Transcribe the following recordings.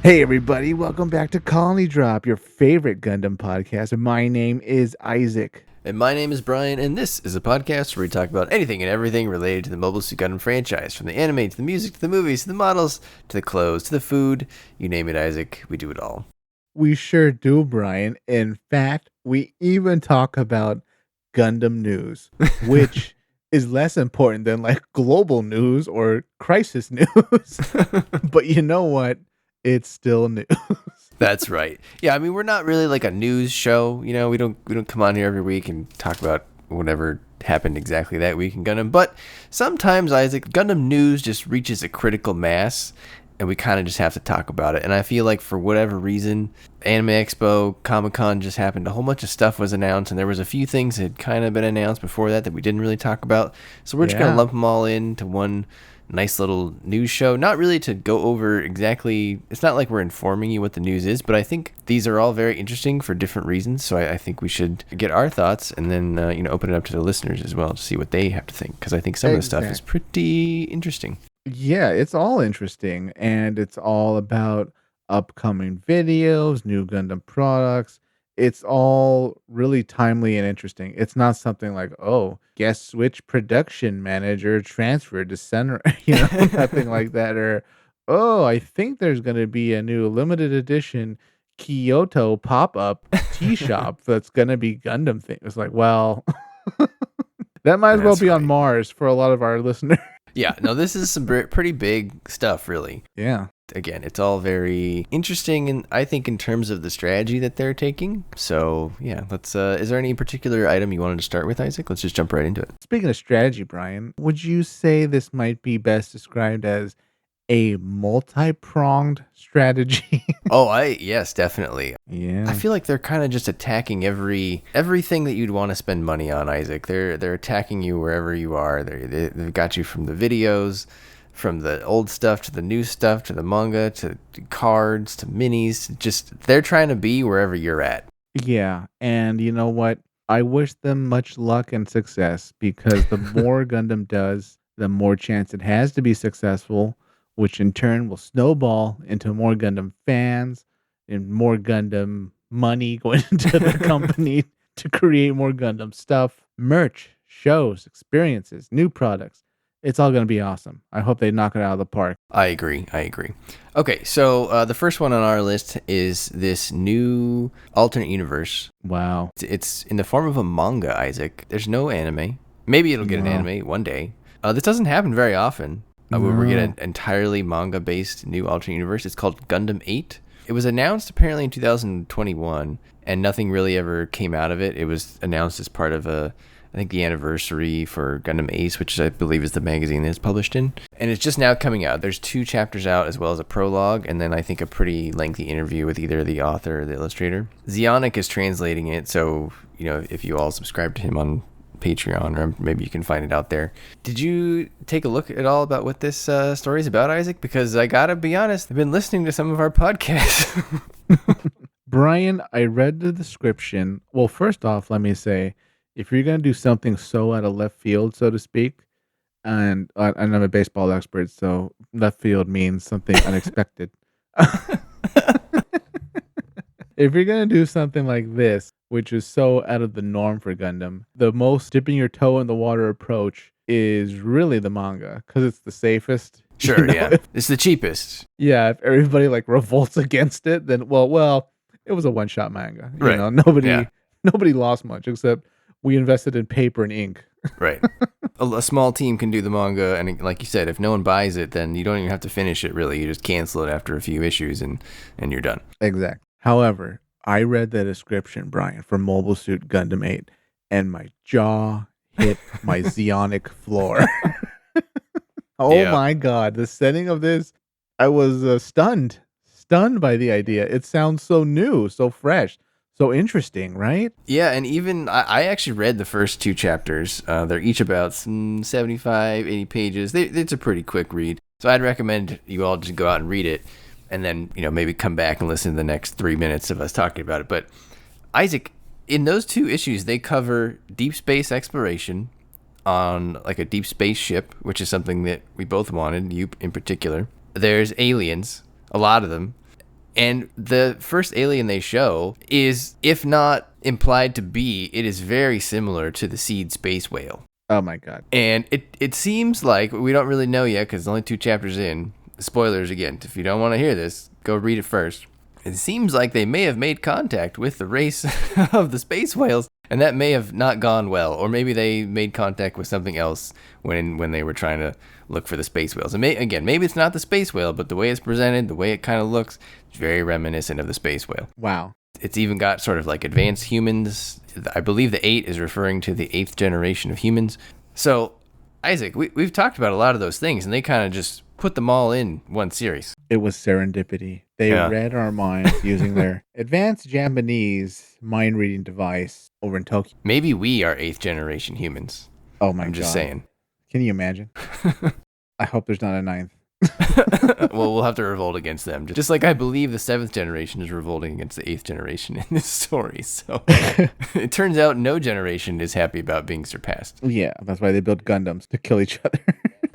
Hey everybody, welcome back to Colony Drop, your favorite Gundam podcast. My name is Isaac. And my name is Brian, and this is a podcast where we talk about anything and everything related to the Mobile Suit Gundam franchise, from the anime to the music to the movies to the models to the clothes to the food. You name it, Isaac, we do it all. We sure do, Brian. In fact, we even talk about Gundam news, which is less important than like global news or crisis news. But you know what? It's still news. That's right. Yeah, I mean, we're not really like a news show. You know, we don't come on here every week and talk about whatever happened exactly that week in Gundam. But sometimes, Isaac, Gundam news just reaches a critical mass, and we kind of just have to talk about it. And I feel like for whatever reason, Anime Expo, Comic-Con just happened. A whole bunch of stuff was announced, and there was a few things that had kind of been announced before that we didn't really talk about. So we're just going to lump them all into one nice little news show. Not really to go over exactly, it's not like we're informing you what the news is, but I think these are all very interesting for different reasons. So I think we should get our thoughts and then open it up to the listeners as well to see what they have to think, because I think some of the stuff is pretty interesting. Yeah, it's all interesting, and it's all about upcoming videos, new Gundam products. It's all really timely and interesting. It's not something like, oh, guess Switch production manager transferred to center, nothing like that. Or, oh, I think there's going to be a new limited edition Kyoto pop up tea shop that's going to be Gundam thing. It's like, well, that might as well be on Mars for a lot of our listeners. Yeah, no, this is some pretty big stuff, really. Yeah. Again, it's all very interesting, and I think in terms of the strategy that they're taking. So, yeah, let's. Is there any particular item you wanted to start with, Isaac? Let's just jump right into it. Speaking of strategy, Brian, would you say this might be best described as a multi-pronged strategy? Yes, definitely. Yeah. I feel like they're kind of just attacking everything that you'd want to spend money on, Isaac. They're attacking you wherever you are. They've got you from the videos, from the old stuff to the new stuff to the manga to cards to minis. Just they're trying to be wherever you're at. Yeah, and you know what? I wish them much luck and success, because the more Gundam does, the more chance it has to be successful, which in turn will snowball into more Gundam fans and more Gundam money going into the company to create more Gundam stuff, merch, shows, experiences, new products. It's all going to be awesome. I hope they knock it out of the park. I agree. Okay, so the first one on our list is this new alternate universe. Wow. It's in the form of a manga, Isaac. There's no anime. Maybe it'll get an anime one day. This doesn't happen very often. Where we get an entirely manga-based new alternate universe. It's called Gundam 8. It was announced apparently in 2021, and nothing really ever came out of it. It was announced as part of I think the anniversary for Gundam Ace, which I believe is the magazine that it's published in. And it's just now coming out. There's 2 chapters out, as well as a prologue, and then I think a pretty lengthy interview with either the author or the illustrator. Zionic is translating it, so, if you all subscribe to him on Patreon, or maybe you can find it out there. Did you take a look at all about what this story is about, Isaac? Because I gotta be honest, I've been listening to some of our podcasts. Brian, I read the description. Well, first off, let me say, if you're going to do something so out of left field, so to speak, and I'm a baseball expert, so left field means something unexpected. If you're going to do something like this, which is so out of the norm for Gundam, the most dipping your toe in the water approach is really the manga, because it's the safest. Sure, yeah. It's the cheapest. Yeah, if everybody revolts against it, then well, it was a one-shot manga. Right. Nobody lost much, except we invested in paper and ink. Right. A small team can do the manga, and like you said, if no one buys it, then you don't even have to finish it, really. You just cancel it after a few issues, and you're done. Exactly. However, I read the description, Brian, for Mobile Suit Gundam 8, and my jaw hit my Zionic floor. My God. The setting of this, I was stunned by the idea. It sounds so new, so fresh. So interesting, right? Yeah, and even I actually read the first 2 chapters. They're each about 75, 80 pages. It's a pretty quick read. So I'd recommend you all just go out and read it, and then maybe come back and listen to the next 3 minutes of us talking about it. But Isaac, in those 2 issues, they cover deep space exploration on a deep space ship, which is something that we both wanted, you in particular. There's aliens, a lot of them. And the first alien they show is, if not implied to be, it is very similar to the seed space whale. Oh my god. And it seems like, we don't really know yet because only 2 chapters in. Spoilers again. If you don't want to hear this, go read it first. It seems like they may have made contact with the race of the space whales, and that may have not gone well. Or maybe they made contact with something else when they were trying to look for the space whales. And maybe it's not the space whale, but the way it's presented, the way it kind of looks, it's very reminiscent of the space whale. Wow. It's even got sort of like advanced humans. I believe the 8 is referring to the 8th generation of humans. So, Isaac, we've talked about a lot of those things, and they kind of just put them all in one series. It was serendipity. They read our minds using their advanced Japanese mind-reading device over in Tokyo. Maybe we are 8th generation humans. Oh my god. I'm just saying. Can you imagine? I hope there's not a 9th. Well, we'll have to revolt against them. Just like I believe the 7th generation is revolting against the 8th generation in this story. So it turns out no generation is happy about being surpassed. Yeah, that's why they built Gundams, to kill each other.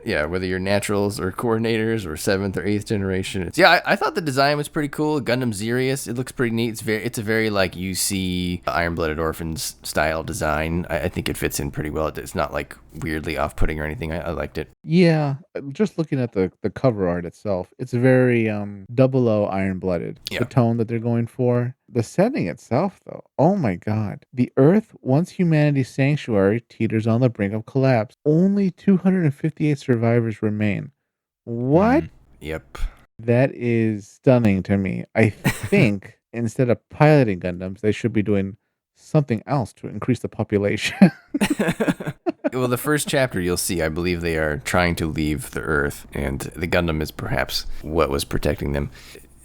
Yeah, whether you're naturals or coordinators or 7th or 8th generation. I thought the design was pretty cool. Gundam Xerius, it looks pretty neat. It's a very like UC Iron-Blooded Orphans style design. I think it fits in pretty well. It's not like weirdly off-putting or anything. I liked it. Yeah, just looking at the cover art itself, it's very 00 Iron-Blooded. Yeah. The tone that they're going for. The setting itself, though, oh my god. The Earth, once humanity's sanctuary, teeters on the brink of collapse. Only 258 survivors remain. What? Yep. That is stunning to me. I think instead of piloting Gundams, they should be doing something else to increase the population. Well, the first chapter you'll see, I believe they are trying to leave the Earth, and the Gundam is perhaps what was protecting them.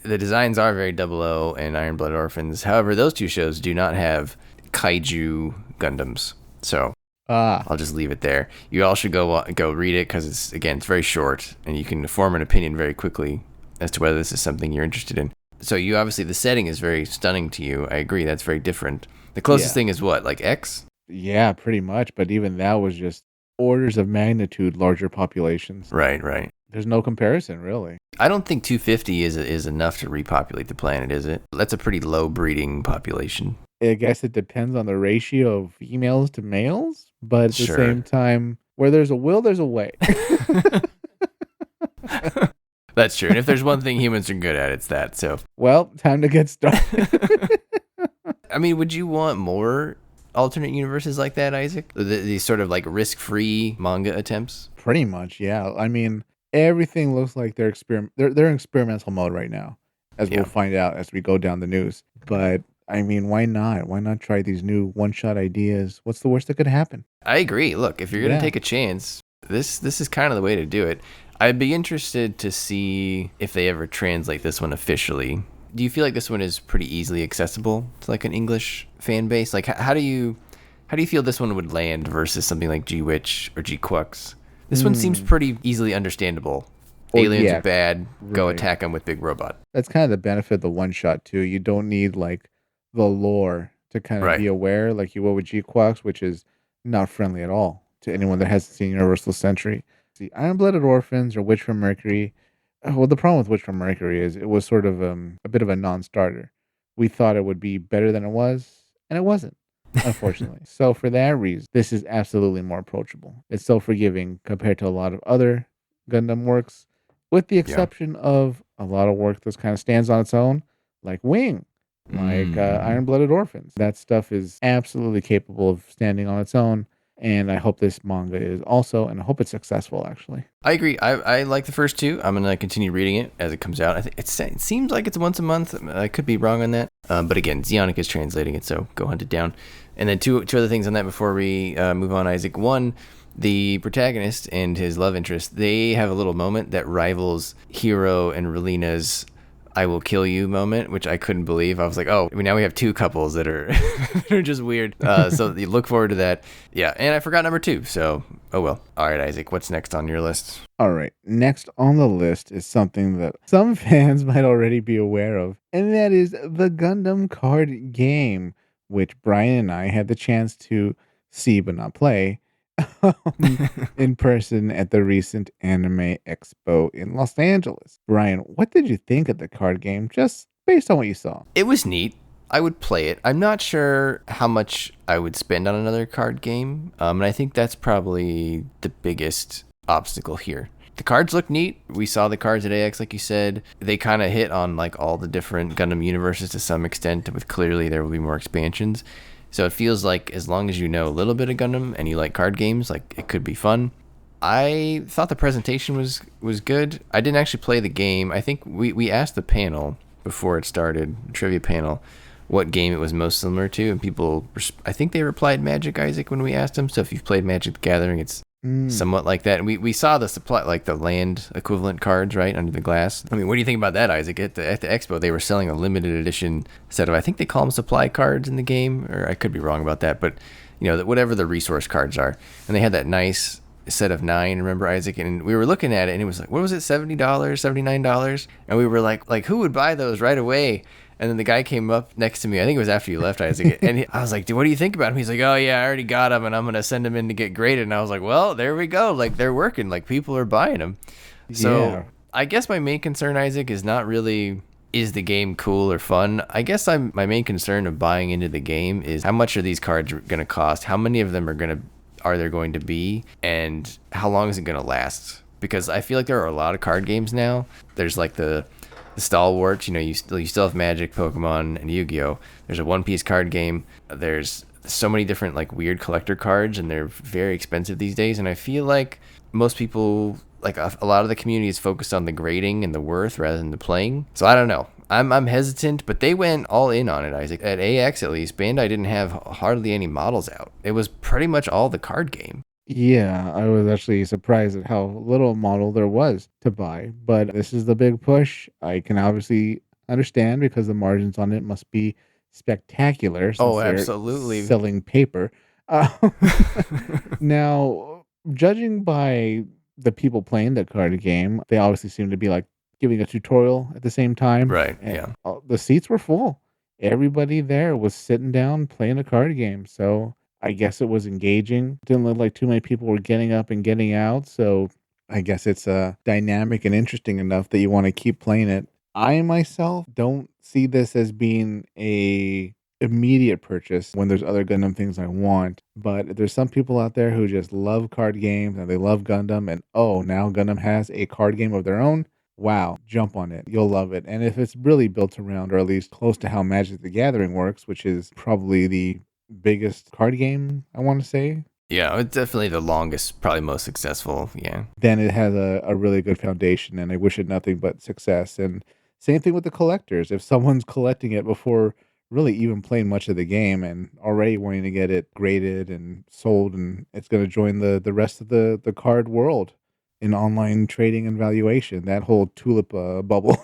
The designs are very 00 and Iron-Blooded Orphans. However, those 2 shows do not have kaiju Gundams. So I'll just leave it there. You all should go read it because it's very short, and you can form an opinion very quickly as to whether this is something you're interested in. So you obviously, the setting is very stunning to you. I agree, that's very different. The closest thing is what, like X? Yeah, pretty much. But even that was just orders of magnitude larger populations. Right. There's no comparison, really. I don't think 250 is enough to repopulate the planet, is it? That's a pretty low breeding population. I guess it depends on the ratio of females to males, but at the same time, where there's a will, there's a way. That's true. And if there's one thing humans are good at, it's that. So, well, time to get started. I mean, would you want more alternate universes like that, Isaac? These sort of like risk-free manga attempts? Pretty much, yeah. I mean, everything looks like they're in experimental mode right now, as we'll find out as we go down the news. But I mean, why not? Why not try these new one-shot ideas? What's the worst that could happen? I agree. Look, if you're gonna take a chance, this is kind of the way to do it. I'd be interested to see if they ever translate this one officially. Do you feel like this one is pretty easily accessible to like an English fan base? Like, how do you feel this one would land versus something like G-Witch or G-Quux? This one seems pretty easily understandable. Aliens are bad. Go attack them with big robot. That's kind of the benefit of the one shot too. You don't need like the lore to kind of be aware, like you will with G-Quux, which is not friendly at all to anyone that hasn't seen Universal Century. See, Iron-Blooded Orphans or Witch from Mercury. Well, the problem with Witch from Mercury is it was sort of a bit of a non-starter. We thought it would be better than it was, and it wasn't, unfortunately. So for that reason, this is absolutely more approachable. It's so forgiving compared to a lot of other Gundam works, with the exception of a lot of work that kind of stands on its own, like Wing, like Iron-Blooded Orphans. That stuff is absolutely capable of standing on its own. And I hope this manga is also, and I hope it's successful, actually. I agree. I like the first 2. I'm going to continue reading it as it comes out. I think it seems like it's once a month. I could be wrong on that. But again, Zionic is translating it, so go hunt it down. And then two other things on that before we move on, Isaac. One, the protagonist and his love interest, they have a little moment that rivals Hiro and Relina's I will kill you moment, which I couldn't believe. I was like, oh, now we have 2 couples that are they're just weird. So you look forward to that. Yeah, and I forgot number 2, so oh well. All right, Isaac, what's next on your list? All right, next on the list is something that some fans might already be aware of, and that is the Gundam card game, which Brian and I had the chance to see but not play in person at the recent Anime Expo in Los Angeles. Brian, what did you think of the card game? Just based on what you saw. It was neat. I would play it. I'm not sure how much I would spend on another card game, and I think that's probably the biggest obstacle here. The cards look neat. We saw the cards at AX, like you said. They kind of hit on like all the different Gundam universes to some extent, with clearly there will be more expansions. So it feels like as long as you know a little bit of Gundam and you like card games, like it could be fun. I thought the presentation was good. I didn't actually play the game. I think we asked the panel before it started, trivia panel, what game it was most similar to, and people, I think they replied Magic, Isaac, when we asked them. So if you've played Magic the Gathering, it's somewhat like that. And we saw the supply, like the land equivalent cards, right, under the glass. I mean, what do you think about that, Isaac? At the Expo, they were selling a limited edition set of, I think they call them supply cards in the game, or I could be wrong about that, but whatever the resource cards are. And they had that nice set of 9, remember, Isaac? And we were looking at it, and it was like, what was it, $70, $79? And we were like who would buy those right away? And then the guy came up next to me. I think it was after you left, Isaac. And I was like, dude, what do you think about him? He's like, oh, yeah, I already got them, and I'm going to send them in to get graded. And I was like, well, there we go. Like, they're working. Like, people are buying them. So yeah. I guess my main concern, Isaac, is not really, is the game cool or fun? I guess my main concern of buying into the game is how much are these cards going to cost? How many of them are there going to be? And how long is it going to last? Because I feel like there are a lot of card games now. There's like the stalwarts, you still have Magic, Pokemon, and Yu-Gi-Oh. There's a One Piece card game. There's so many different like weird collector cards, and they're very expensive these days. And I feel like most people, like a lot of the community, is focused on the grading and the worth rather than the playing. So I don't know. I'm hesitant, but they went all in on it, Isaac. At AX, at least, Bandai didn't have hardly any models out. It was pretty much all the card game. Yeah, I was actually surprised at how little model there was to buy, but this is the big push. I can obviously understand because the margins on it must be spectacular since Oh, they're absolutely. selling paper. Um, Now, judging by the people playing the card game, they obviously seem to be like giving a tutorial at the same time. Right, And yeah. the seats were full. Everybody there was sitting down playing a card game. So I guess it was engaging. Didn't look like too many people were getting up and getting out. So I guess it's dynamic and interesting enough that you want to keep playing it. I myself don't see this as being a immediate purchase when there's other Gundam things I want. But there's some people out there who just love card games and they love Gundam, and oh, now Gundam has a card game of their own. Wow, jump on it. You'll love it. And if it's really built around, or at least close to how Magic the Gathering works, which is probably the biggest card game, I want to say, Yeah, it's definitely the longest, probably most successful. Yeah. then it has a really good foundation, and I wish it nothing but success. And same thing with the collectors. If someone's collecting it before really even playing much of the game and already wanting to get it graded and sold, and it's going to join the rest of the card world in online trading and valuation, that whole tulip bubble.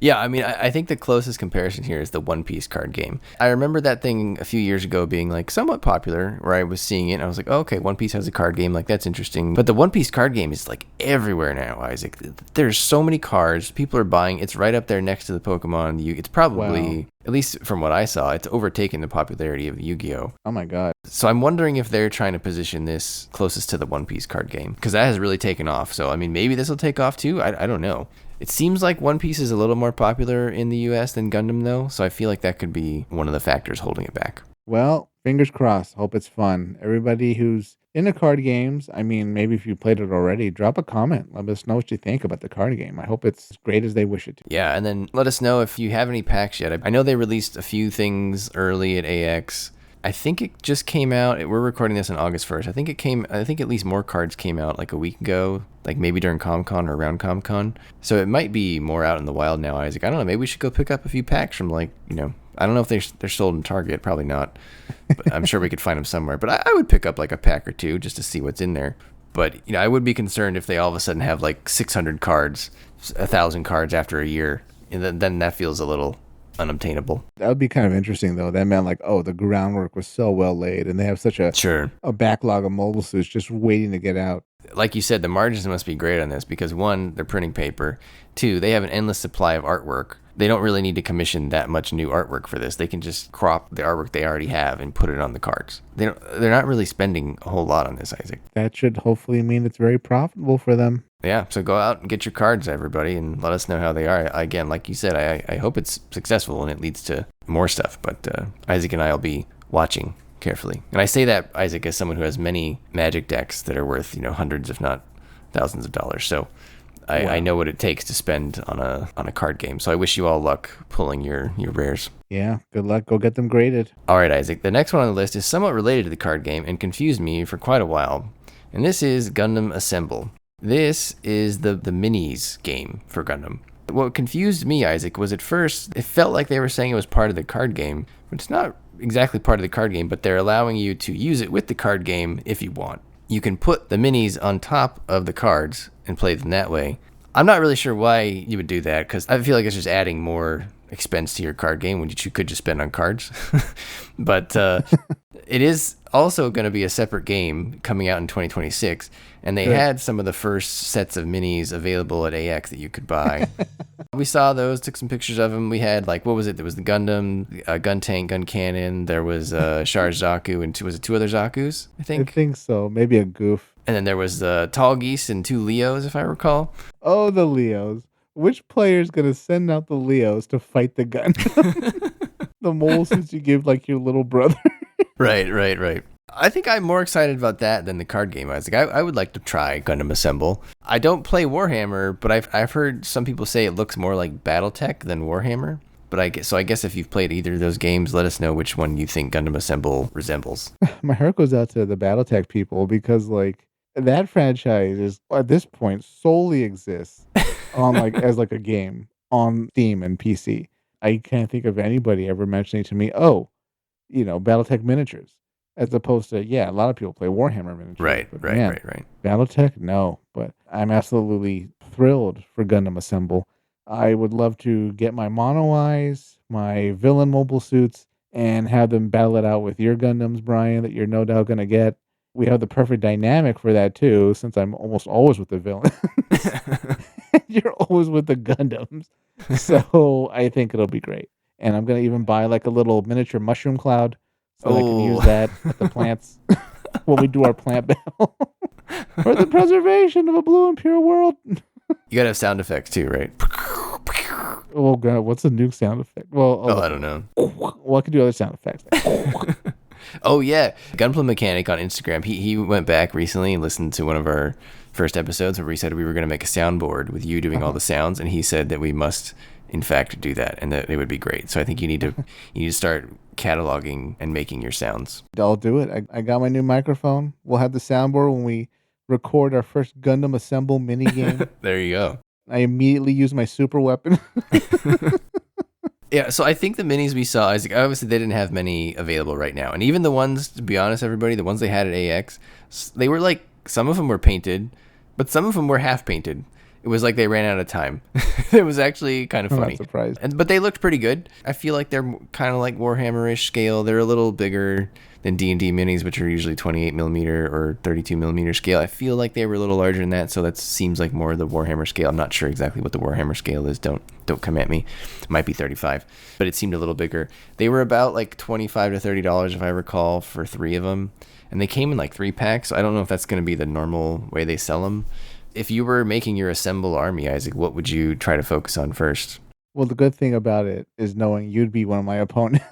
Yeah, I mean, I think the closest comparison here is the One Piece card game. I remember that thing a few years ago being like somewhat popular, where I was seeing it and I was like, oh, okay, One Piece has a card game, like that's interesting. But the One Piece card game is like everywhere now, Isaac. There's so many cards, people are buying. It's right up there next to the Pokemon. It's probably, wow, at least from what I saw, it's overtaken the popularity of Yu-Gi-Oh. Oh my god. So I'm wondering if they're trying to position this closest to the One Piece card game, because that has really taken off. So I mean, maybe this will take off too. I don't know. It seems like One Piece is a little more popular in the US than Gundam, though, so I feel like that could be one of the factors holding it back. Well, fingers crossed. Hope it's fun. Everybody who's into card games, I mean, maybe if you played it already, drop a comment. Let us know what you think about the card game. I hope it's as great as they wish it to. Yeah, and then let us know if you have any packs yet. I know they released a few things early at AX. I think it just came out. We're recording this on August 1st. I think at least more cards came out like a week ago, like maybe during ComCon or around ComCon. So it might be more out in the wild now, Isaac. I don't know. Maybe we should go pick up a few packs from I don't know if they're sold in Target. Probably not. But I'm sure we could find them somewhere. But I would pick up like a pack or two just to see what's in there. But, I would be concerned if they all of a sudden have like 600 cards, 1,000 cards after a year. And then that feels a little unobtainable. That would be kind of interesting, though. That meant like, oh, the groundwork was so well laid, and they have such a backlog of mobile suits just waiting to get out. Like you said, the margins must be great on this because 1, they're printing paper. 2, they have an endless supply of artwork. they don't really need to commission that much new artwork for this. They can just crop the artwork they already have and put it on the cards. They're not really spending a whole lot on this, Isaac. That should hopefully mean it's very profitable for them. Yeah, so go out and get your cards, everybody, and let us know how they are. Again, like you said, I hope it's successful and it leads to more stuff. But Isaac and I will be watching carefully. And I say that, Isaac, as someone who has many Magic decks that are worth, hundreds, if not thousands of dollars. So I know what it takes to spend on a card game. So I wish you all luck pulling your rares. Yeah, good luck. Go get them graded. All right, Isaac. The next one on the list is somewhat related to the card game and confused me for quite a while. And this is Gundam Assemble. This is the minis game for Gundam. What confused me, Isaac, was at first it felt like they were saying it was part of the card game, but it's not exactly part of the card game, but they're allowing you to use it with the card game if you want. You can put the minis on top of the cards and play them that way. I'm not really sure why you would do that, because I feel like it's just adding more expense to your card game when you could just spend on cards. But it is also going to be a separate game coming out in 2026, and they had some of the first sets of minis available at AX that you could buy. We saw those, took some pictures of them. We had, like, what was it? There was the Gundam, gun tank, gun cannon. There was Char Zaku, and was it two other Zakus, I think? I think so. Maybe a goof. And then there was the Tall Geese and two Leos, if I recall. Oh, the Leos. Which player's going to send out the Leos to fight the gun? The mole suits you give, like, your little brother. Right. I think I'm more excited about that than the card game. I was like, I would like to try Gundam Assemble. I don't play Warhammer, but I've heard some people say it looks more like BattleTech than Warhammer. But I guess if you've played either of those games, let us know which one you think Gundam Assemble resembles. My heart goes out to the BattleTech people because, like, that franchise is at this point solely exists on as a game on Steam and PC. I can't think of anybody ever mentioning to me, BattleTech miniatures, as opposed to a lot of people play Warhammer miniatures. Right. BattleTech, no, but I'm absolutely thrilled for Gundam Assemble. I would love to get my Mono Eyes, my villain mobile suits, and have them battle it out with your Gundams, Brian, that you're no doubt going to get. We have the perfect dynamic for that, too, since I'm almost always with the villains. You're always with the Gundams. So I think it'll be great. And I'm going to even buy, like, a little miniature mushroom cloud so I can use that at the plants when we do our plant battle. For the preservation of a blue and pure world. You gotta have sound effects too, right? Oh god, what's a nuke sound effect? Well, I don't know. Well, I can do other sound effects. Oh yeah, Gunpla Mechanic on Instagram. He went back recently and listened to one of our first episodes where we said we were going to make a soundboard with you doing all the sounds, and he said that we must, in fact, do that, and that it would be great. So I think you need to start cataloging and making your sounds. I'll do it. I got my new microphone. We'll have the soundboard when we record our first Gundam Assemble mini game. There you go. I immediately use my super weapon. Yeah, so I think the minis we saw, obviously they didn't have many available right now. And even the ones, to be honest, everybody, the ones they had at AX, they were like, some of them were painted, but some of them were half painted. It was like they ran out of time. It was actually kind of funny. I'm not surprised. But they looked pretty good. I feel like they're kind of like Warhammer-ish scale. They're a little bigger than D&D minis, which are usually 28 millimeter or 32 millimeter scale. I feel like they were a little larger than that, so that seems like more of the Warhammer scale. I'm not sure exactly what the Warhammer scale is. Don't come at me. It might be 35, but it seemed a little bigger. They were about like $25 to $30, if I recall, for 3 of them, and they came in like 3 packs. So I don't know if that's going to be the normal way they sell them. If you were making your assemble army, Isaac, what would you try to focus on first? Well, the good thing about it is knowing you'd be one of my opponents.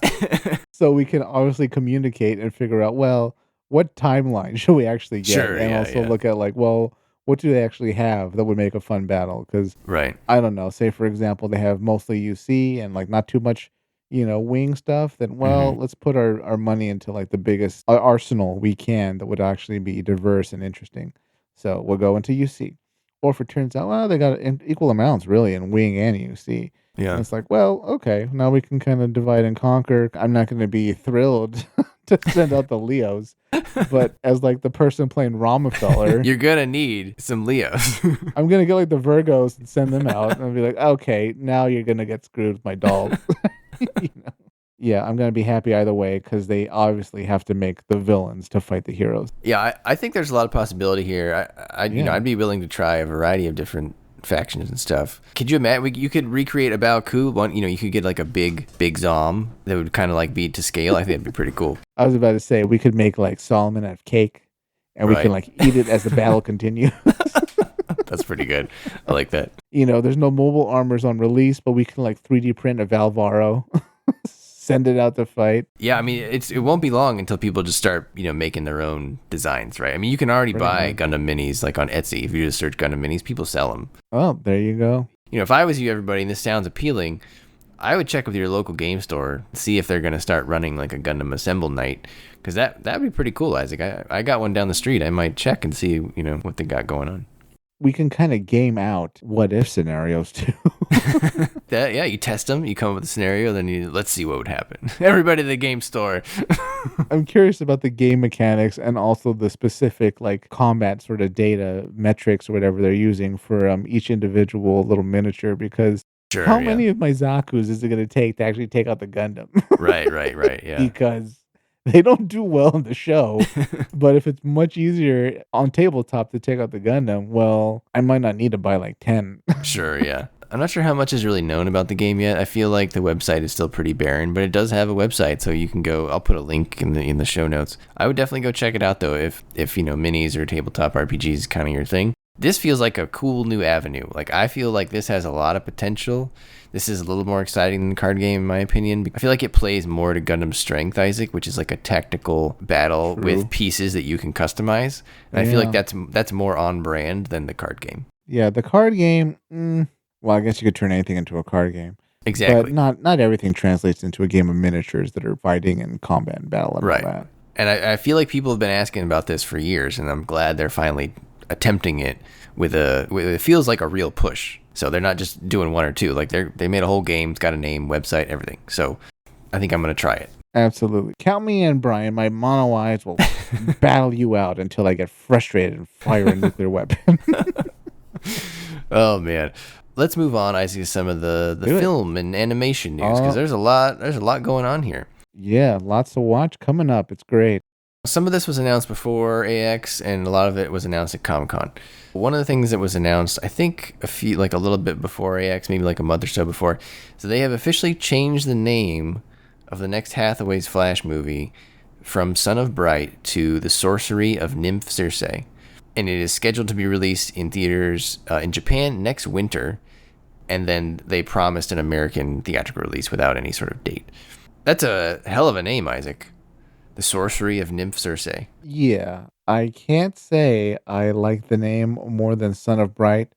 So we can obviously communicate and figure out, well, what timeline should we actually get? Sure, and also look at like, well, what do they actually have that would make a fun battle? Because right. I don't know, say for example, they have mostly UC and like not too much, wing stuff, then let's put our money into like the biggest arsenal we can that would actually be diverse and interesting. So we'll go into UC. Or if it turns out, well, they got equal amounts really in wing and UC. Yeah. And it's like, well, okay, now we can kind of divide and conquer. I'm not going to be thrilled to send out the Leos, but as like the person playing Ramafeller, you're going to need some Leos. I'm going to get like the Virgos and send them out and I'll be like, okay, now you're going to get screwed with my dolls. Yeah, I'm going to be happy either way because they obviously have to make the villains to fight the heroes. Yeah, I think there's a lot of possibility here. I'd be willing to try a variety of different factions and stuff. Could you imagine? You could recreate a Baoku. One, you could get like a big Zom that would kind of like be to scale. I think that'd be pretty cool. I was about to say we could make like Solomon out of cake, and we can like eat it as the battle continues. That's pretty good. I like that. There's no mobile armors on release, but we can like 3D print a Valvaro, send it out to fight. Yeah, I mean, it won't be long until people just start, making their own designs, right? I mean, you can already buy Gundam minis like on Etsy. If you just search Gundam minis, people sell them. Oh, there you go. If I was you, everybody, and this sounds appealing, I would check with your local game store, see if they're going to start running like a Gundam Assemble night, because that'd be pretty cool, Isaac. I got one down the street. I might check and see, what they got going on. We can kind of game out what if scenarios too. Yeah, you test them, you come up with a scenario, then let's see what would happen. Everybody at the game store. I'm curious about the game mechanics and also the specific like combat sort of data metrics or whatever they're using for each individual little miniature, because how many of my Zakus is it going to take to actually take out the Gundam? Right, yeah. Because they don't do well in the show, but if it's much easier on tabletop to take out the Gundam, well, I might not need to buy like 10. Sure, yeah. I'm not sure how much is really known about the game yet. I feel like the website is still pretty barren, but it does have a website, so you can go. I'll put a link in the show notes. I would definitely go check it out though, if minis or tabletop RPGs is kind of your thing. This feels like a cool new avenue. Like, I feel like this has a lot of potential. This is a little more exciting than the card game, in my opinion. I feel like it plays more to Gundam's strength, Isaac, which is like a tactical battle with pieces that you can customize. And I feel like that's more on brand than the card game. Yeah, the card game, well, I guess you could turn anything into a card game. Exactly. But not everything translates into a game of miniatures that are fighting and combat and battle and all that. And I feel like people have been asking about this for years, and I'm glad they're finally attempting it with it feels like a real push. So they're not just doing one or two. Like they made a whole game, it's got a name, website, everything. So I think I'm going to try it. Absolutely. Count me in, Brian. My mono eyes will battle you out until I get frustrated and fire a nuclear weapon. Oh, man. Let's move on, Isaac, to some of the film and animation news, because there's a lot going on here. Yeah, lots to watch coming up. It's great. Some of this was announced before AX, and a lot of it was announced at Comic-Con. One of the things that was announced, I think a little bit before AX, maybe like a month or so before, so they have officially changed the name of the next Hathaway's Flash movie from Son of Bright to The Sorcery of Nymph Circe, and it is scheduled to be released in theaters in Japan next winter, and then they promised an American theatrical release without any sort of date. That's a hell of a name, Isaac. The Sorcery of Nymph Circe. Yeah, I can't say I like the name more than Son of Bright,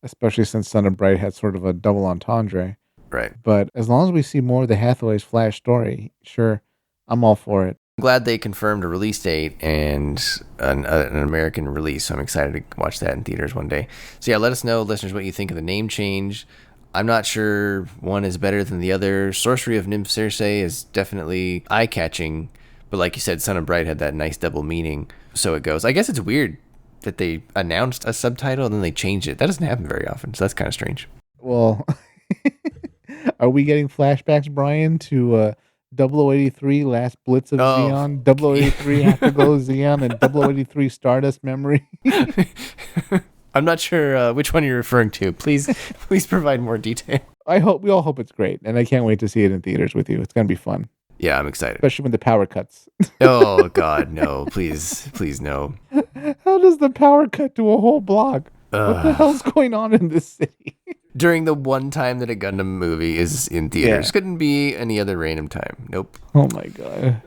especially since Son of Bright had sort of a double entendre. Right. But as long as we see more of the Hathaway's Flash story, sure, I'm all for it. I'm glad they confirmed a release date and an American release, so I'm excited to watch that in theaters one day. So yeah, let us know, listeners, what you think of the name change. I'm not sure one is better than the other. Sorcery of Nymph Circe is definitely eye-catching, but like you said, Son of Bright had that nice double meaning, so it goes. I guess it's weird that they announced a subtitle and then they changed it. That doesn't happen very often, so that's kind of strange. Well, are we getting flashbacks, Brian, to 0083 Last Blitz of Zeon, 0083 Afterglow Zeon, and 0083 Stardust Memory? I'm not sure which one you're referring to. Please provide more detail. We all hope it's great, and I can't wait to see it in theaters with you. It's going to be fun. Yeah, I'm excited. Especially when the power cuts. Oh, God, no. Please, no. How does the power cut to a whole block? What the hell's going on in this city? During the one time that a Gundam movie is in theaters. Yeah. Couldn't be any other random time. Nope. Oh, my God.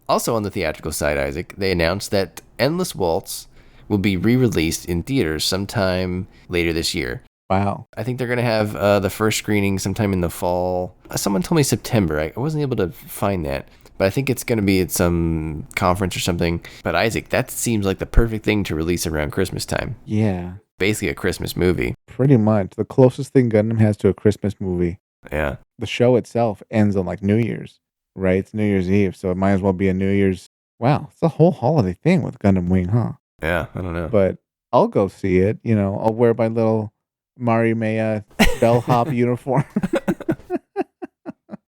Also on the theatrical side, Isaac, they announced that Endless Waltz will be re-released in theaters sometime later this year. Wow. I think they're going to have the first screening sometime in the fall. Someone told me September. I wasn't able to find that. But I think it's going to be at some conference or something. But Isaac, that seems like the perfect thing to release around Christmas time. Yeah. Basically a Christmas movie. Pretty much. The closest thing Gundam has to a Christmas movie. Yeah. The show itself ends on like New Year's, right? It's New Year's Eve. So it might as well be a New Year's. Wow. It's a whole holiday thing with Gundam Wing, huh? Yeah. I don't know. But I'll go see it. I'll wear my little Marimea bellhop uniform.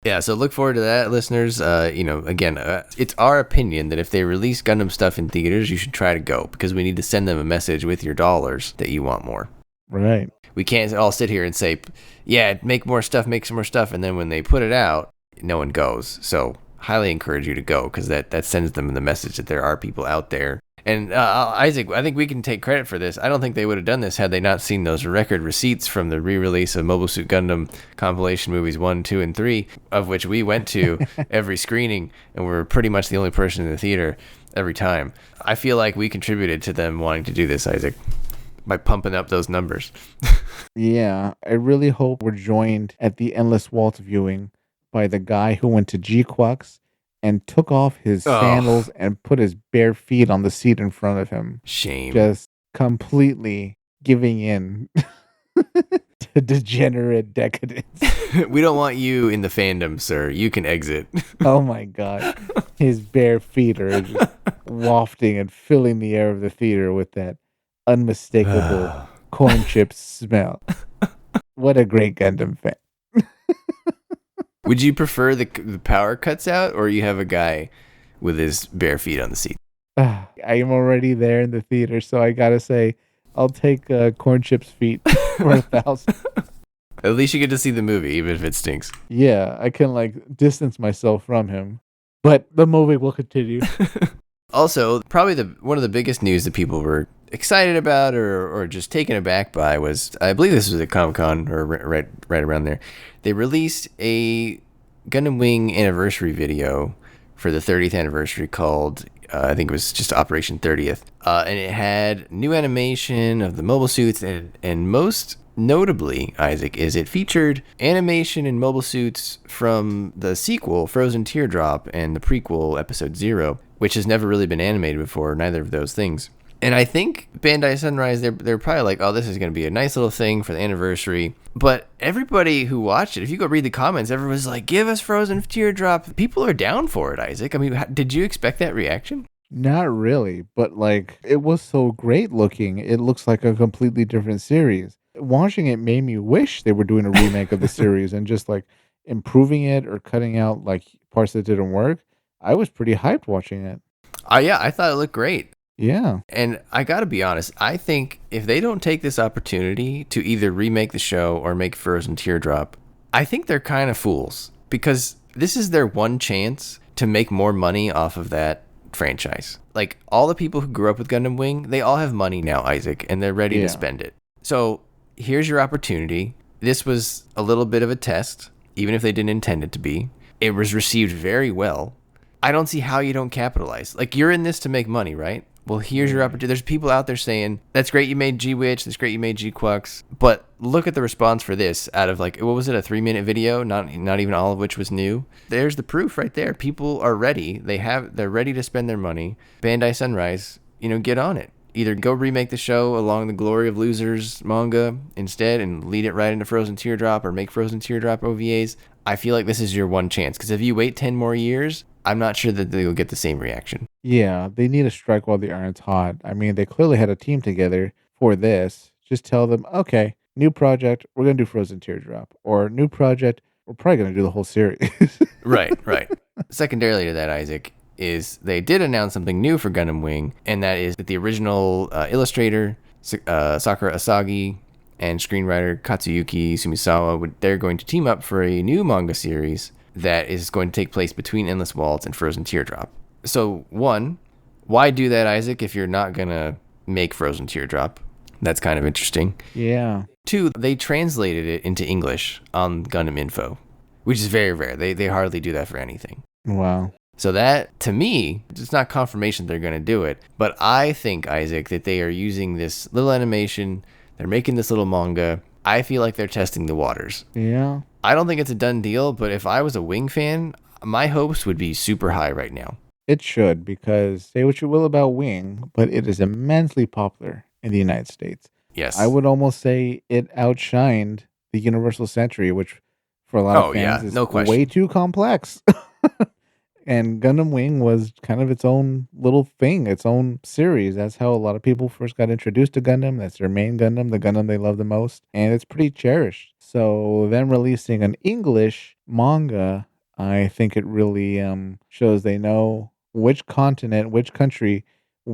Yeah, so look forward to that, listeners. Again, it's our opinion that if they release Gundam stuff in theaters, you should try to go, because we need to send them a message with your dollars that you want more. Right. We can't all sit here and say, yeah, make more stuff, make some more stuff. And then when they put it out, no one goes. So highly encourage you to go because that sends them the message that there are people out there. And Isaac, I think we can take credit for this. I don't think they would have done this had they not seen those record receipts from the re-release of Mobile Suit Gundam compilation movies 1, 2, and 3, of which we went to every screening, and we were pretty much the only person in the theater every time. I feel like we contributed to them wanting to do this, Isaac, by pumping up those numbers. Yeah, I really hope we're joined at the Endless Waltz viewing by the guy who went to G-Quux and took off his Oh, sandals and put his bare feet on the seat in front of him, shame. just completely giving in to degenerate decadence. We don't want you in the fandom, sir. You can exit. Oh my god. His bare feet are just wafting and filling the air of the theater with that unmistakable corn chip smell. What a great Gundam fan. Would you prefer the power cuts out, or you have a guy with his bare feet on the seat? I am already there in the theater, so I gotta say, I'll take corn chip's feet for 1,000. At least you get to see the movie, even if it stinks. Yeah, I can like distance myself from him, but the movie will continue. Also, probably one of the biggest news that people were excited about or just taken aback by was, I believe this was at Comic-Con or right around there. They released a Gundam Wing anniversary video for the 30th anniversary called, I think it was just Operation 30th. And it had new animation of the mobile suits, and most notably, Isaac, is it featured animation and mobile suits from the sequel, Frozen Teardrop, and the prequel, Episode 0, which has never really been animated before, neither of those things. And I think Bandai Sunrise, they're probably like, oh, this is going to be a nice little thing for the anniversary. But everybody who watched it, if you go read the comments, everyone's like, give us Frozen Teardrop. People are down for it, Isaac. I mean, did you expect that reaction? Not really, but like it was so great looking. It looks like a completely different series. Watching it made me wish they were doing a remake of the series and just like improving it or cutting out like parts that didn't work. I was pretty hyped watching it. Yeah, I thought it looked great. Yeah. And I got to be honest, I think if they don't take this opportunity to either remake the show or make Frozen Teardrop, I think they're kind of fools because this is their one chance to make more money off of that franchise. Like all the people who grew up with Gundam Wing, they all have money now, Isaac, and they're ready to Yeah. spend it. So here's your opportunity. This was a little bit of a test, even if they didn't intend it to be. It was received very well. I don't see how you don't capitalize. Like you're in this to make money, right? Well, here's your opportunity. There's people out there saying, that's great you made G-Witch, that's great you made G-Quux, but look at the response for this out of like, what was it, a 3-minute video, not even all of which was new. There's the proof right there. People are ready. They're ready to spend their money. Bandai Sunrise, get on it. Either go remake the show along the Glory of Losers manga instead and lead it right into Frozen Teardrop or make Frozen Teardrop OVAs. I feel like this is your one chance because if you wait 10 more years, I'm not sure that they'll get the same reaction. Yeah, they need to strike while the iron's hot. I mean, they clearly had a team together for this. Just tell them, okay, new project, we're gonna do Frozen Teardrop, or new project, we're probably gonna do the whole series. Right, right. Secondarily to that, Isaac, is they did announce something new for Gundam Wing, and that is that the original illustrator, Sakura Asagi, and screenwriter Katsuyuki Sumisawa, they're going to team up for a new manga series that is going to take place between Endless Waltz and Frozen Teardrop. So, one, why do that, Isaac, if you're not going to make Frozen Teardrop? That's kind of interesting. Yeah. Two, they translated it into English on Gundam Info, which is very rare. They hardly do that for anything. Wow. So that, to me, it's not confirmation they're going to do it. But I think, Isaac, that they are using this little animation. They're making this little manga. I feel like they're testing the waters. Yeah. I don't think it's a done deal, but if I was a Wing fan, my hopes would be super high right now. It should, because say what you will about Wing, but it is immensely popular in the United States. I Yes. would almost say it outshined the Universal Century, which for a lot of Oh, fans yeah. is No way question. too complex. And Gundam Wing was kind of its own little thing, its own series. That's how a lot of people first got introduced to Gundam. That's their main Gundam, the Gundam they love the most. And it's pretty cherished. So them releasing an English manga, I think it really shows they know which continent, which country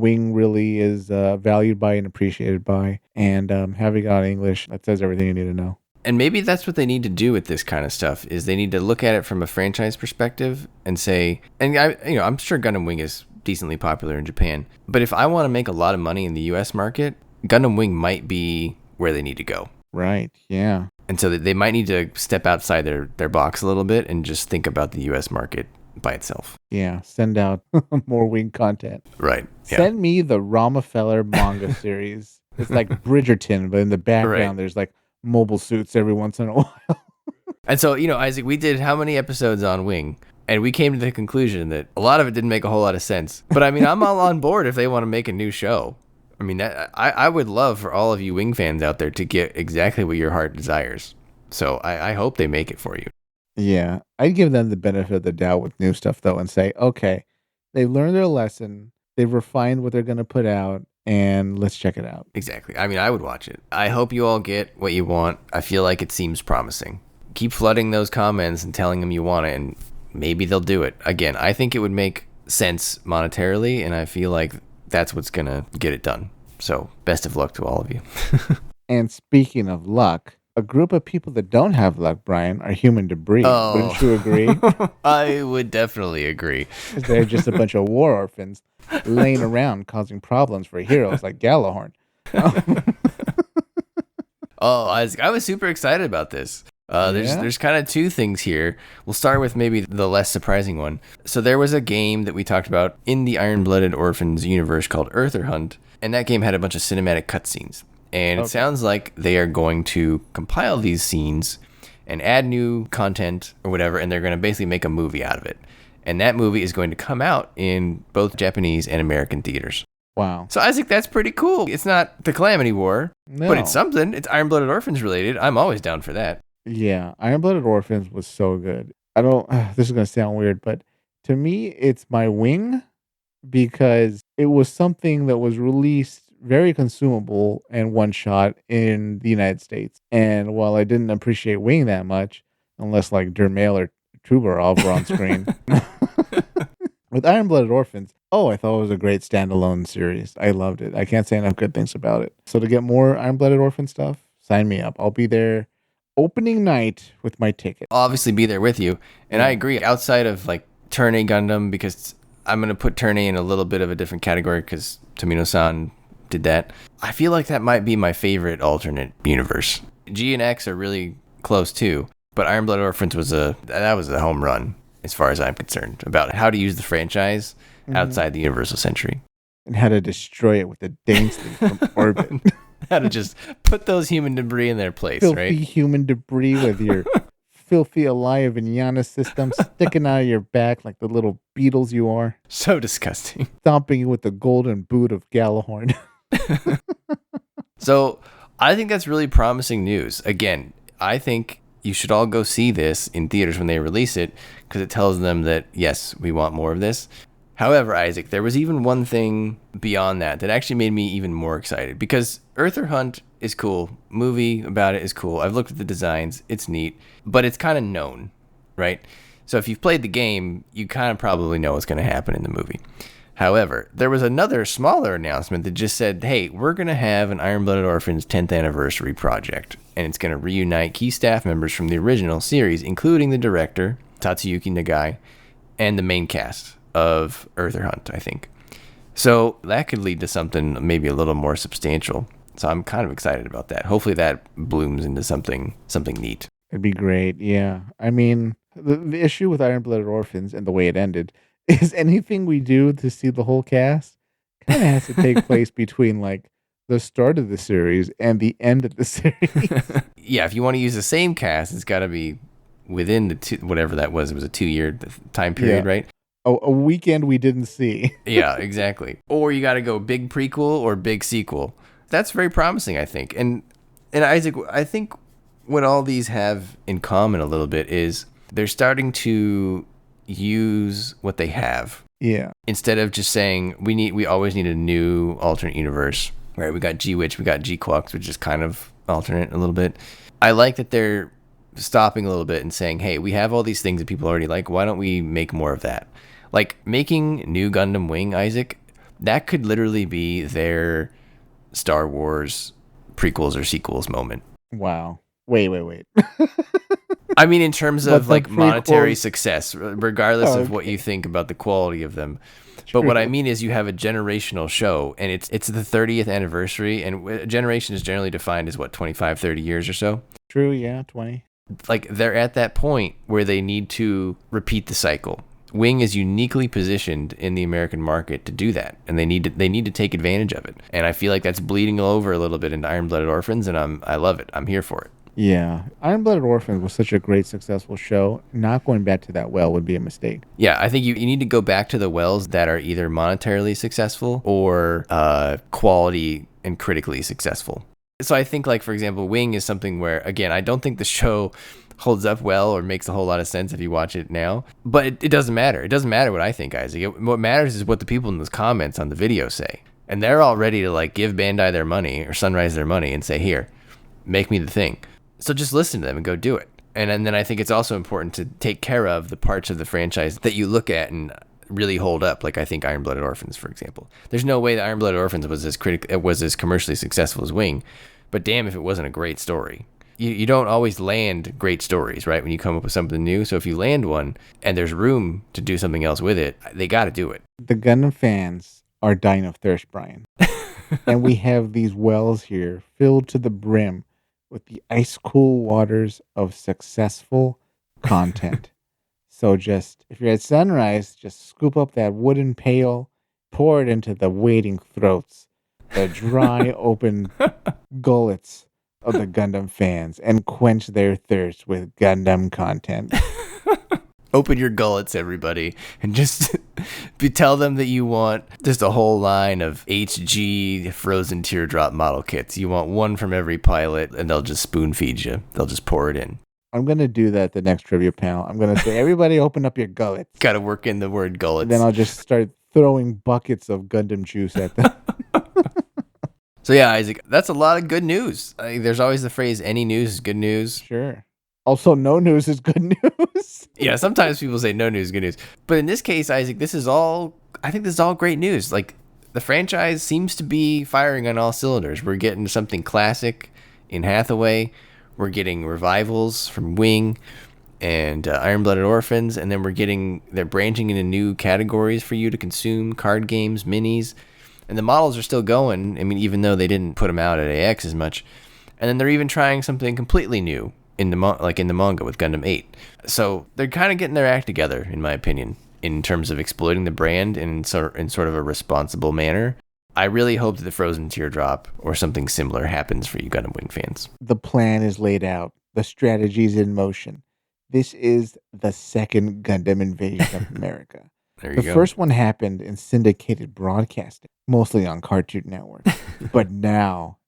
Wing really is valued by and appreciated by. And having it on English, that says everything you need to know. And maybe that's what they need to do with this kind of stuff is they need to look at it from a franchise perspective and say, and I'm sure Gundam Wing is decently popular in Japan, but if I want to make a lot of money in the US market, Gundam Wing might be where they need to go. Right. Yeah. And so they might need to step outside their box a little bit and just think about the US market by itself. Yeah. Send out more Wing content. Right. Yeah. Send me the Ramafeller manga series. It's like Bridgerton, but in the background, there's like mobile suits every once in a while. And so, Isaac, we did how many episodes on Wing? And we came to the conclusion that a lot of it didn't make a whole lot of sense. But I mean, I'm all on board if they want to make a new show. I mean, I would love for all of you Wing fans out there to get exactly what your heart desires. So I hope they make it for you. Yeah. I'd give them the benefit of the doubt with new stuff, though, and say, okay, they've learned their lesson. They've refined what they're going to put out. And let's check it out. Exactly. I mean, I would watch it. I hope you all get what you want. I feel like it seems promising. Keep flooding those comments and telling them you want it, and maybe they'll do it. Again, I think it would make sense monetarily, and I feel like that's what's going to get it done. So, best of luck to all of you. And speaking of luck, a group of people that don't have luck, Brian, are human debris. Oh. Wouldn't you agree? I would definitely agree. They're just a bunch of war orphans laying around causing problems for heroes like Galahorn. I was super excited about this. There's kind of two things here. We'll start with maybe the less surprising one. So there was a game that we talked about in the Iron-Blooded Orphans universe called Earther Hunt, and that game had a bunch of cinematic cutscenes. And it sounds like they are going to compile these scenes and add new content or whatever, and they're going to basically make a movie out of it. And that movie is going to come out in both Japanese and American theaters. Wow. So Isaac, that's pretty cool. It's not the Calamity War, No. but it's something. It's Iron-Blooded Orphans related. I'm always down for that. Yeah, Iron-Blooded Orphans was so good. This is going to sound weird, but to me, it's my Wing because it was something that was released very consumable and one shot in the United States. And while I didn't appreciate Wing that much, unless like Dermail or Tubarov were on screen, with Iron-Blooded Orphans, I thought it was a great standalone series. I loved it. I can't say enough good things about it. So to get more Iron-Blooded Orphan stuff, sign me up. I'll be there opening night with my ticket. I'll obviously be there with you. And I agree, outside of like Turn A Gundam, because I'm going to put Turn A in a little bit of a different category because Tomino-san did that. I feel like that might be my favorite alternate universe. G and X are really close too, but Iron-Blooded Orphans was a home run as far as I'm concerned about how to use the franchise outside the Universal Century. And how to destroy it with the Dainsley from orbit. How to just put those human debris in their place, filthy right? Human debris with your filthy Alaya Vinyana system sticking out of your back like the little beetles you are. So disgusting. Stomping you with the golden boot of Galahorn. So I think that's really promising news. Again, I think you should all go see this in theaters when they release it because it tells them that, yes, we want more of this. However, Isaac, there was even one thing beyond that actually made me even more excited because Earther Hunt is cool. Movie about it is cool. I've looked at the designs. It's neat, but it's kind of known, right? So if you've played the game, you kind of probably know what's going to happen in the movie. However, there was another smaller announcement that just said, hey, we're going to have an Iron-Blooded Orphans 10th anniversary project, and it's going to reunite key staff members from the original series, including the director, Tatsuyuki Nagai, and the main cast of Earther Hunt, I think. So that could lead to something maybe a little more substantial. So I'm kind of excited about that. Hopefully that blooms into something neat. It'd be great, yeah. I mean, the issue with Iron-Blooded Orphans and the way it ended is anything we do to see the whole cast kind of has to take place between like the start of the series and the end of the series. Yeah, if you want to use the same cast, it's got to be within the whatever that was. It was a 2-year time period, right? A weekend we didn't see. Yeah, exactly. Or you got to go big prequel or big sequel. That's very promising, I think. And Isaac, I think what all these have in common a little bit is they're starting to use what they have. Yeah. Instead of just saying we always need a new alternate universe. Right? We got G-Witch, we got G-Quux, which is kind of alternate a little bit. I like that they're stopping a little bit and saying, hey, we have all these things that people already like. Why don't we make more of that? Like making new Gundam Wing, Isaac, That could literally be their Star Wars prequels or sequels moment. Wow. Wait. I mean, in terms But of the like monetary prequels. success, regardless of what you Okay. think about the quality of them. But what I True. mean is, you have a generational show, and it's the 30th anniversary, and a generation is generally defined as what, 25, 30 years or so. True. Yeah. 20. Like they're at that point where they need to repeat the cycle. Wing is uniquely positioned in the American market to do that, and they need to take advantage of it. And I feel like that's bleeding over a little bit into Iron Blooded Orphans, and I love it. I'm here for it. Yeah. Iron Blooded Orphans was such a great, successful show. Not going back to that well would be a mistake. Yeah, I think you need to go back to the wells that are either monetarily successful or quality and critically successful. So I think, like, for example, Wing is something where, again, I don't think the show holds up well or makes a whole lot of sense if you watch it now. But it doesn't matter. It doesn't matter what I think, Isaac. What matters is what the people in those comments on the video say. And they're all ready to, like, give Bandai their money or Sunrise their money and say, here, make me the thing. So just listen to them and go do it. And then I think it's also important to take care of the parts of the franchise that you look at and really hold up. Like I think Iron Blooded Orphans, for example. There's no way that Iron Blooded Orphans was as commercially successful as Wing, but damn if it wasn't a great story. You don't always land great stories, right? When you come up with something new. So if you land one and there's room to do something else with it, they got to do it. The Gundam fans are dying of thirst, Brian. And we have these wells here filled to the brim with the ice cool waters of successful content. So just, if you're at Sunrise, just scoop up that wooden pail, pour it into the waiting throats, the dry, open gullets of the Gundam fans, and quench their thirst with Gundam content. Open your gullets, everybody, and just tell them that you want just a whole line of HG frozen teardrop model kits. You want one from every pilot, and they'll just spoon feed you. They'll just pour it in. I'm going to do that the next trivia panel. I'm going to say, everybody open up your gullets. Got to work in the word gullets. And then I'll just start throwing buckets of Gundam juice at them. So yeah, Isaac, that's a lot of good news. There's always the phrase, any news is good news. Sure. Also, no news is good news. Yeah, sometimes people say no news is good news. But in this case, Isaac, I think this is all great news. Like, the franchise seems to be firing on all cylinders. We're getting something classic in Hathaway. We're getting revivals from Wing and Iron Blooded Orphans. And then they're branching into new categories for you to consume, card games, minis. And the models are still going. I mean, even though they didn't put them out at AX as much. And then they're even trying something completely new in the manga with Gundam 8. So they're kind of getting their act together, in my opinion, in terms of exploiting the brand in sort of a responsible manner. I really hope that the Frozen Teardrop or something similar happens for you Gundam Wing fans. The plan is laid out. The strategy is in motion. This is the second Gundam invasion of America. There you go. The first one happened in syndicated broadcasting, mostly on Cartoon Network. But now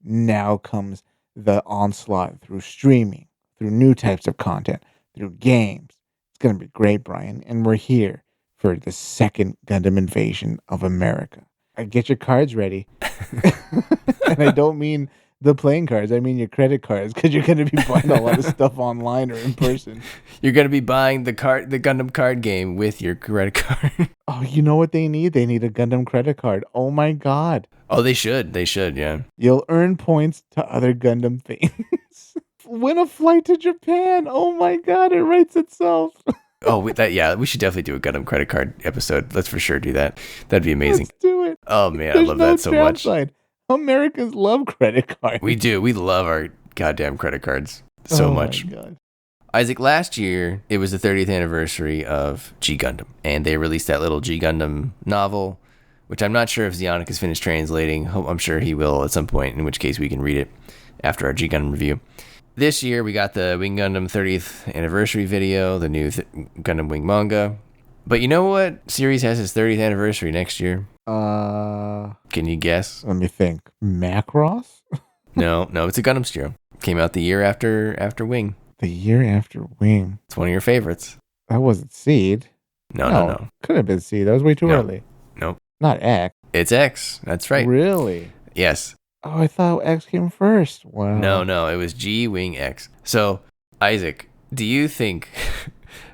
comes the onslaught through streaming, through new types of content, through games. It's going to be great, Brian. And we're here for the second Gundam invasion of America. Get your cards ready. And I don't mean the playing cards. I mean your credit cards, because you're going to be buying a lot of stuff online or in person. You're going to be buying the Gundam card game with your credit card. Oh, you know what they need? They need a Gundam credit card. Oh my God. Oh, they should, yeah. You'll earn points to other Gundam things. Win a flight to Japan. Oh my God, it writes itself. Oh, we should definitely do a Gundam credit card episode. Let's for sure do that. That'd be amazing. Let's do it. Oh man, There's I love no that so much. downside. Americans love credit cards. We do. We love our goddamn credit cards so much. My God. Isaac, last year it was the 30th anniversary of G Gundam, and they released that little G Gundam novel, which I'm not sure if Zionic has finished translating. I'm sure he will at some point, in which case we can read it after our G Gundam review. This year, we got the Wing Gundam 30th anniversary video, the new Gundam Wing manga. But you know what series has its 30th anniversary next year? Can you guess? Let me think. Macross? No, it's a Gundam Zero. Came out the year after Wing. The year after Wing. It's one of your favorites. That wasn't Seed. No. Could have been Seed. That was way too early. Nope. Not X. It's X. That's right. Really? Yes. Oh, I thought X came first. Wow. No, it was G Wing X. So, Isaac, do you think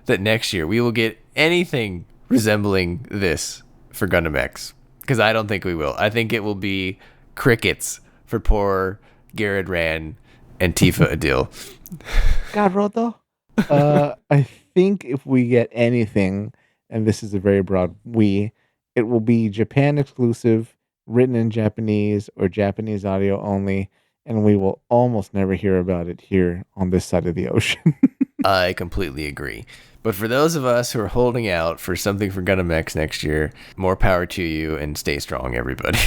that next year we will get anything resembling this for Gundam X? Because I don't think we will. I think it will be crickets for poor Garrett Rand and Tifa Adil. God, Roto. I think if we get anything, and this is a very broad we, it will be Japan exclusive, written in Japanese or Japanese audio only, and we will almost never hear about it here on this side of the ocean. I completely agree. But for those of us who are holding out for something for Gundam X next year, more power to you and stay strong, everybody.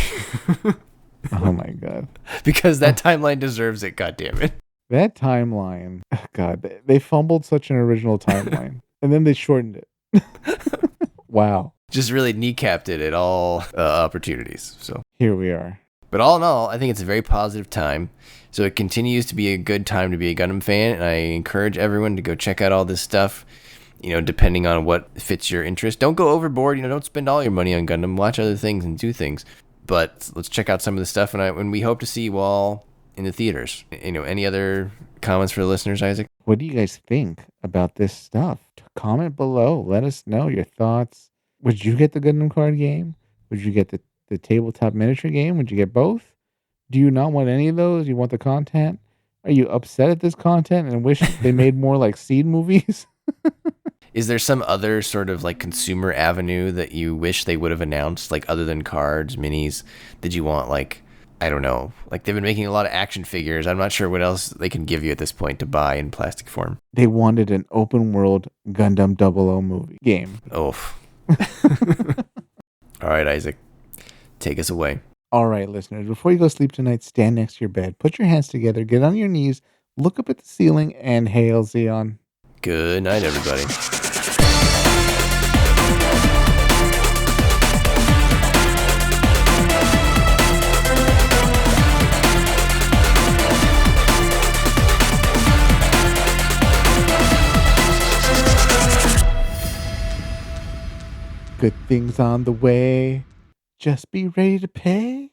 Oh my god. Because that timeline deserves it, goddammit. That timeline, God, they fumbled such an original timeline, and then they shortened it. Wow. Just really kneecapped it at all opportunities. So here we are. But all in all, I think it's a very positive time. So it continues to be a good time to be a Gundam fan, and I encourage everyone to go check out all this stuff. Depending on what fits your interest. Don't go overboard. Don't spend all your money on Gundam. Watch other things and do things. But let's check out some of the stuff, and we hope to see you all in the theaters. Any other comments for the listeners, Isaac? What do you guys think about this stuff? Comment below. Let us know your thoughts. Would you get the Gundam card game? Would you get the tabletop miniature game? Would you get both? Do you not want any of those? You want the content? Are you upset at this content and wish they made more like Seed movies? Is there some other sort of like consumer avenue that you wish they would have announced, like other than cards, minis? Did you want like, I don't know, like they've been making a lot of action figures. I'm not sure what else they can give you at this point to buy in plastic form. They wanted an open world Gundam 00 movie game. Oof. All right, Isaac, take us away. All right, listeners, before you go sleep tonight, stand next to your bed, put your hands together, get on your knees, look up at the ceiling, and hail Zeon. Good night, everybody. Good things on the way. Just be ready to pay.